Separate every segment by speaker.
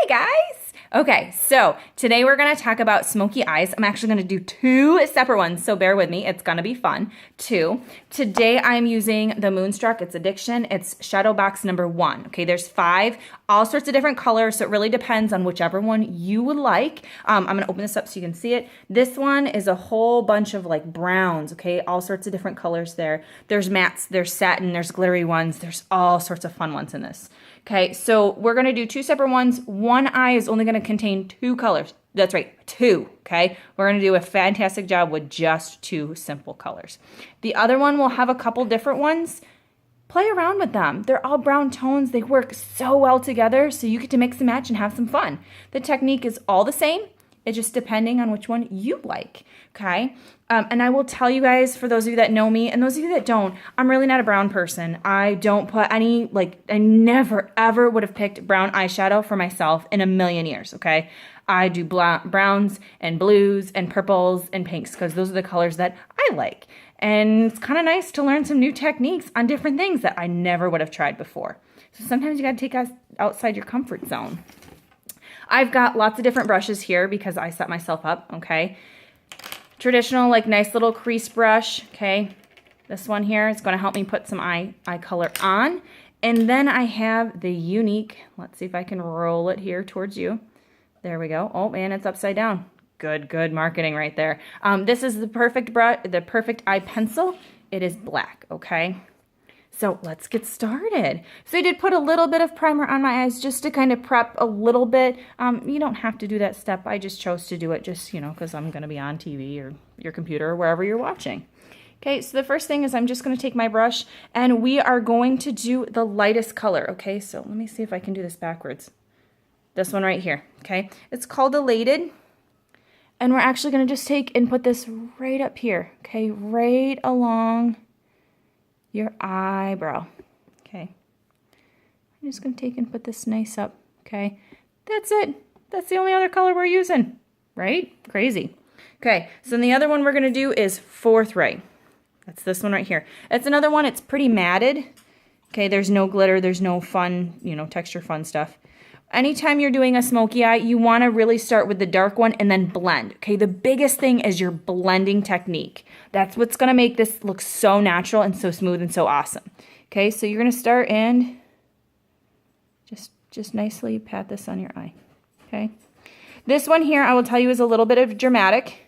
Speaker 1: guys! Okay, so today we're going to talk about smoky eyes. I'm actually going to do two separate ones, so bear with me. It's going to be fun. Today I'm using the Moonstruck. It's Addiction. It's Shadow Box number 1. Okay, there's 5, all sorts of different colors, so it really depends on whichever one you would like. I'm going to open this up so you can see it. This one is a whole bunch of like browns, okay, all sorts of different colors there. There's mattes, there's satin, there's glittery ones, there's all sorts of fun ones in this. Okay, so we're going to do two separate ones. One eye is only going to contain 2 colors. That's right, 2, okay? We're going to do a fantastic job with just 2 simple colors. The other one will have a couple different ones. Play around with them. They're all brown tones. They work so well together, so you get to mix and match and have some fun. The technique is all the same. It's just depending on which one you like, okay? And I will tell you guys, for those of you that know me and those of you that don't, I'm really not a brown person. I don't put any, I never, ever would have picked brown eyeshadow for myself in a million years, okay? I do browns and blues and purples and pinks because those are the colors that I like. And it's kind of nice to learn some new techniques on different things that I never would have tried before. So sometimes you got to take us outside your comfort zone. I've got lots of different brushes here because I set myself up, okay? Traditional, nice little crease brush, okay? This one here is going to help me put some eye color on. And then I have the unique, let's see if I can roll it here towards you. There we go. Oh, and it's upside down. Good marketing right there. This is the perfect brush, the perfect eye pencil. It is black, okay? So let's get started. So I did put a little bit of primer on my eyes just to kind of prep a little bit. You don't have to do that step. I just chose to do it just, because I'm going to be on TV or your computer or wherever you're watching. Okay, so the first thing is I'm just going to take my brush and we are going to do the lightest color. Okay, so let me see if I can do this backwards. This one right here, okay? It's called Elated. And we're actually going to just take and put this right up here, okay? Right along your eyebrow, okay? I'm just going to take and put this nice up, okay? That's it. That's the only other color we're using, right? Crazy. Okay, so then the other one we're going to do is Forthright. That's this one right here. It's another one. It's pretty matted. Okay, there's no glitter. There's no fun, texture fun stuff. Anytime you're doing a smoky eye, you want to really start with the dark one and then blend. Okay, the biggest thing is your blending technique. That's what's going to make this look so natural and so smooth and so awesome. Okay, so you're going to start and just nicely pat this on your eye. Okay, this one here I will tell you is a little bit of dramatic.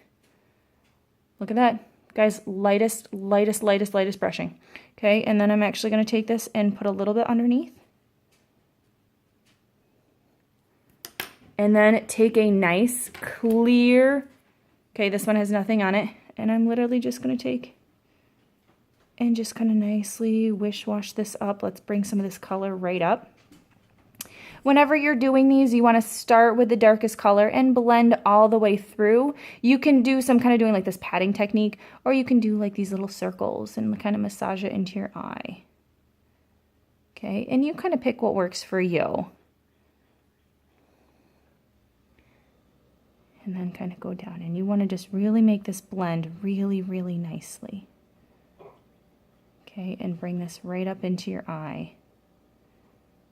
Speaker 1: Look at that, guys. Lightest brushing. Okay, and then I'm actually going to take this and put a little bit underneath. And then take a nice clear, okay, this one has nothing on it, and I'm literally just going to take and just kind of nicely wish-wash this up. Let's bring some of this color right up. Whenever you're doing these, you want to start with the darkest color and blend all the way through. You can do some kind of doing this patting technique, or you can do these little circles and kind of massage it into your eye. Okay, and you kind of pick what works for you. And then kind of go down. And you want to just really make this blend really, really nicely. Okay, and bring this right up into your eye.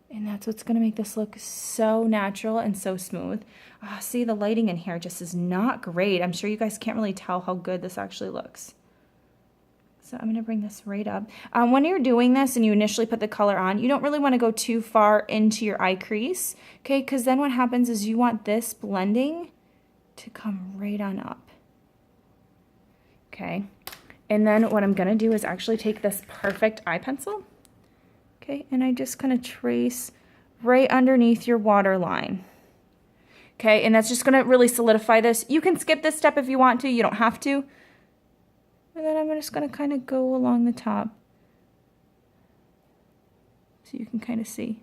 Speaker 1: And that's what's going to make this look so natural and so smooth. See, the lighting in here just is not great. I'm sure you guys can't really tell how good this actually looks. So I'm going to bring this right up. When you're doing this and you initially put the color on, you don't really want to go too far into your eye crease. Okay, because then what happens is you want this blending to come right on up. Okay, and then what I'm gonna do is actually take this perfect eye pencil, okay, and I just kind of trace right underneath your waterline. Okay, and that's just gonna really solidify this. You can skip this step if you want to, you don't have to. And then I'm just gonna kind of go along the top so you can kind of see.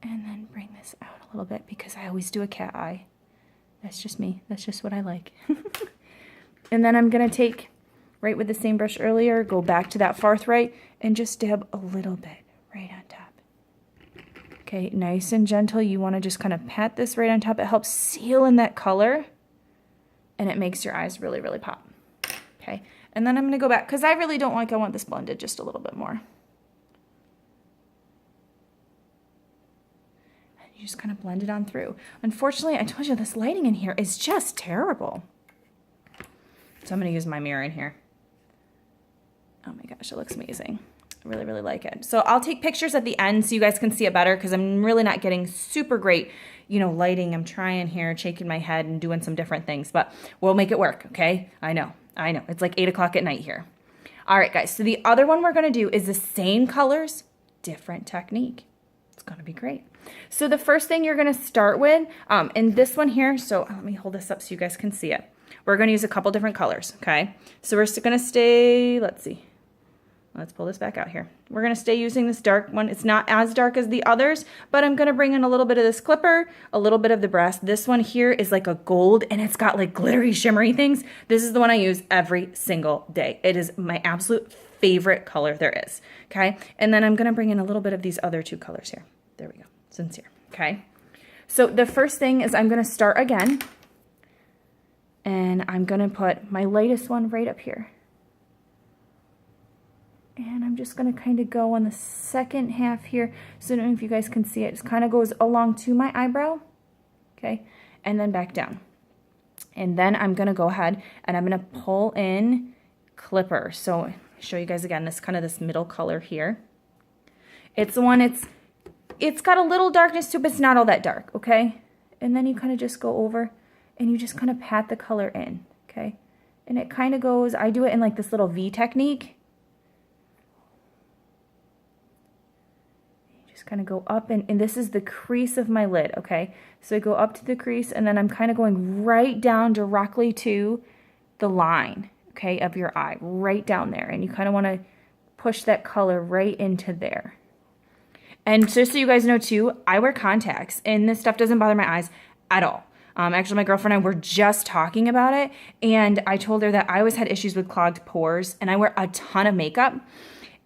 Speaker 1: And then bring this out a little bit because I always do a cat eye. That's just me. That's just what I like. And then I'm going to take, right with the same brush earlier, go back to that Forthright and just dab a little bit right on top. Okay, nice and gentle. You want to just kind of pat this right on top. It helps seal in that color and it makes your eyes really, really pop. Okay, and then I'm going to go back because I really don't I want this blended just a little bit more. You just kind of blend it on through. Unfortunately, I told you this lighting in here is just terrible. So I'm going to use my mirror in here. Oh my gosh, it looks amazing. I really, really like it. So I'll take pictures at the end so you guys can see it better because I'm really not getting super great, you know, lighting. I'm trying here, shaking my head and doing some different things, but we'll make it work, okay? I know. It's like 8 o'clock at night here. All right, guys. So the other one we're going to do is the same colors, different technique. It's going to be great. So the first thing you're going to start with, in this one here, so let me hold this up so you guys can see it. We're going to use a couple different colors, okay? So we're going to stay, let's see. Let's pull this back out here. We're going to stay using this dark one. It's not as dark as the others, but I'm going to bring in a little bit of this clipper, a little bit of the brass. This one here is like a gold, and it's got like glittery, shimmery things. This is the one I use every single day. It is my absolute favorite color there is, okay? And then I'm going to bring in a little bit of these other two colors here. There we go. Sincere, okay? So the first thing is I'm going to start again, and I'm going to put my lightest one right up here. And I'm just going to kind of go on the second half here. So I don't know if you guys can see it. It just kind of goes along to my eyebrow. Okay. And then back down. And then I'm going to go ahead and I'm going to pull in clipper. So I'll show you guys again this kind of this middle color here. It's the one, it's got a little darkness to it, but it's not all that dark. Okay. And then you kind of just go over and you just kind of pat the color in. Okay. And it kind of goes, I do it in like this little V technique. Kind of go up and this is the crease of my lid, okay? So I go up to the crease and then I'm kind of going right down directly to the line, okay, of your eye, right down there. And you kind of want to push that color right into there. And just so you guys know too, I wear contacts and this stuff doesn't bother my eyes at all. Actually, my girlfriend and I were just talking about it and I told her that I always had issues with clogged pores and I wear a ton of makeup.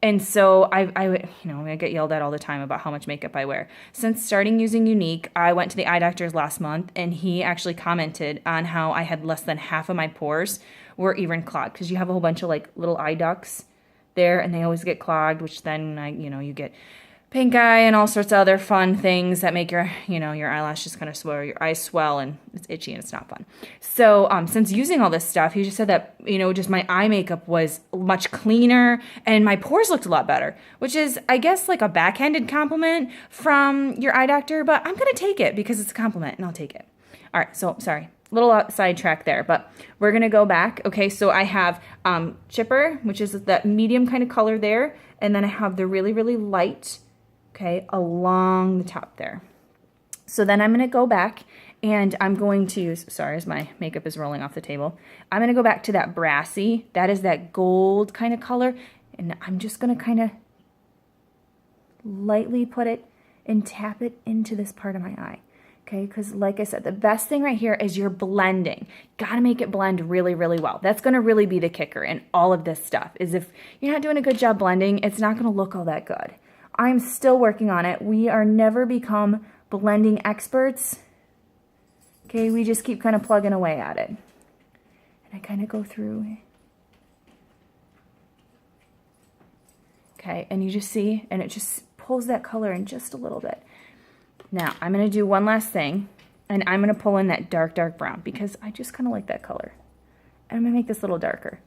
Speaker 1: And so I get yelled at all the time about how much makeup I wear. Since starting using Unique, I went to the eye doctor's last month, and he actually commented on how I had less than half of my pores were even clogged because you have a whole bunch of like little eye ducts there, and they always get clogged, which then you get pink eye and all sorts of other fun things that make your eyelashes kind of swell, your eyes swell, and it's itchy and it's not fun. So since using all this stuff, he just said that, just my eye makeup was much cleaner and my pores looked a lot better, which is, I guess, like a backhanded compliment from your eye doctor, but I'm going to take it because it's a compliment and I'll take it. All right, so sorry. Little sidetrack there, but we're going to go back. Okay, so I have chipper, which is that medium kind of color there, and then I have the really, really light, okay, along the top there. So then I'm going to go back and I'm going to use, sorry, as my makeup is rolling off the table, I'm going to go back to that brassy, that is that gold kind of color, and I'm just going to kind of lightly put it and tap it into this part of my eye. Okay, because like I said, the best thing right here is you're blending. Got to make it blend really, really well. That's going to really be the kicker in all of this stuff, is if you're not doing a good job blending, it's not going to look all that good. I'm still working on it. We are never become blending experts. Okay, we just keep kind of plugging away at it. And I kind of go through. Okay, and you just see, and it just pulls that color in just a little bit. Now, I'm going to do one last thing, and I'm going to pull in that dark, dark brown because I just kind of like that color. And I'm going to make this a little darker.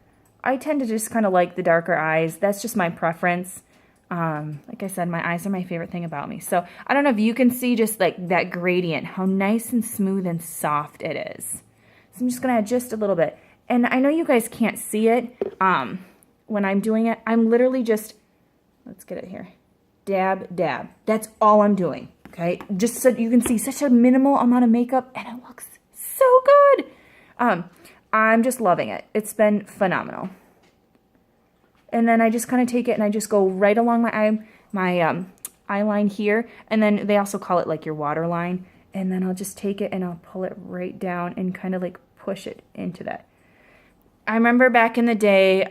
Speaker 1: I tend to just kind of like the darker eyes. That's just my preference. Like I said, my eyes are my favorite thing about me. So I don't know if you can see just like that gradient, how nice and smooth and soft it is. So I'm just going to add just a little bit. And I know you guys can't see it when I'm doing it. I'm literally just, let's get it here, dab, dab. That's all I'm doing. Okay, just so you can see such a minimal amount of makeup and it looks so good. I'm just loving it. It's been phenomenal. And then I just kind of take it and I just go right along my eye line here. And then they also call it like your water line. And then I'll just take it and I'll pull it right down and kind of like push it into that. I remember back in the day,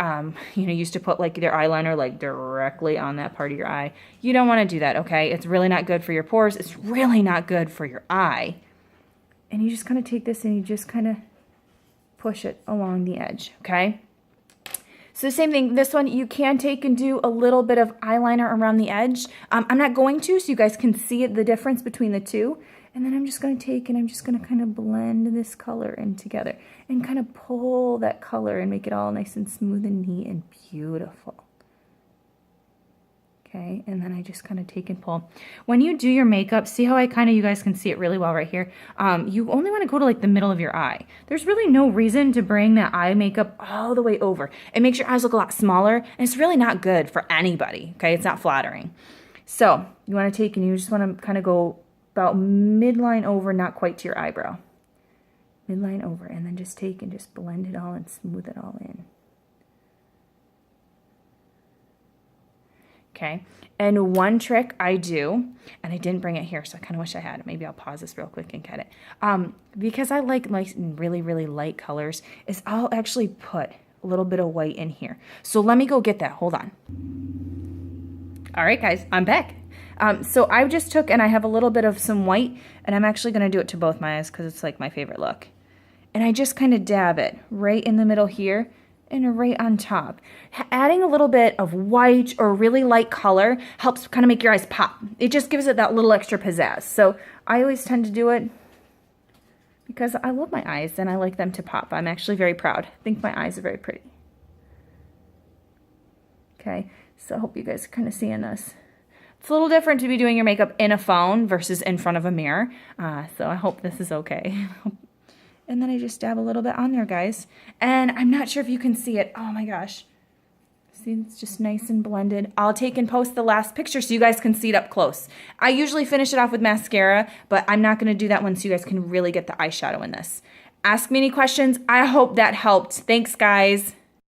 Speaker 1: used to put like their eyeliner like directly on that part of your eye. You don't want to do that, okay? It's really not good for your pores. It's really not good for your eye. And you just kind of take this and you just kind of push it along the edge, okay? So same thing, this one you can take and do a little bit of eyeliner around the edge. I'm not going to, so you guys can see the difference between the two. And then I'm just going to take and I'm just going to kind of blend this color in together and kind of pull that color and make it all nice and smooth and neat and beautiful. Okay, and then I just kind of take and pull. When you do your makeup, see how you guys can see it really well right here. You only want to go to like the middle of your eye. There's really no reason to bring that eye makeup all the way over. It makes your eyes look a lot smaller, and it's really not good for anybody, okay? It's not flattering. So you want to take and you just want to kind of go about midline over, not quite to your eyebrow. Midline over, and then just take and just blend it all and smooth it all in. Okay, and one trick I do, and I didn't bring it here, so I kind of wish I had it. Maybe I'll pause this real quick and get it. Because I like really, really light colors, is I'll actually put a little bit of white in here. So let me go get that. Hold on. All right, guys, I'm back. So I just took, and I have a little bit of some white, and I'm actually going to do it to both my eyes because it's like my favorite look. And I just kind of dab it right in the middle here, and right on top. Adding a little bit of white or really light color helps kind of make your eyes pop. It just gives it that little extra pizzazz. So I always tend to do it because I love my eyes and I like them to pop. I'm actually very proud. I think my eyes are very pretty. Okay, so I hope you guys are kind of seeing this. It's a little different to be doing your makeup in a phone versus in front of a mirror. So I hope this is okay. And then I just dab a little bit on there, guys. And I'm not sure if you can see it. Oh my gosh. See, it's just nice and blended. I'll take and post the last picture so you guys can see it up close. I usually finish it off with mascara, but I'm not going to do that one so you guys can really get the eyeshadow in this. Ask me any questions. I hope that helped. Thanks, guys.